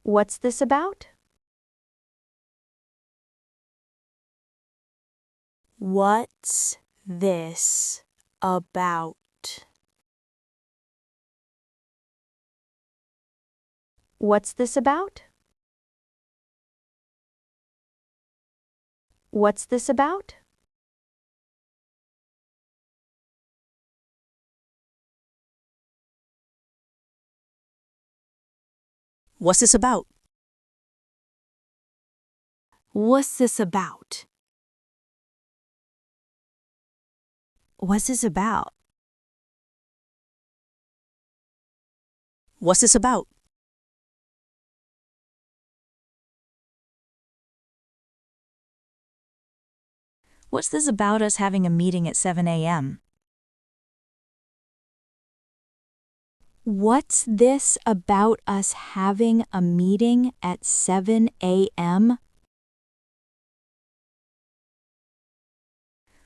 What's this about? What's this about? What's this about? What's this about? What's this about? What's this about? What's this about? What's this about? What's this about us having a meeting at 7 a.m.? What's this about us having a meeting at 7 a.m.?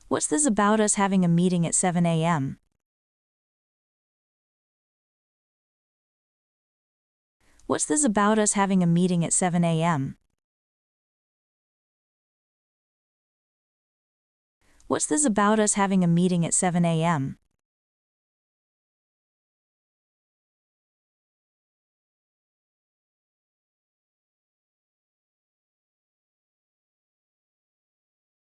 What's this about us having a meeting at 7 a.m.? What's this about us having a meeting at 7 a.m.? What's this about us having a meeting at 7 a.m.?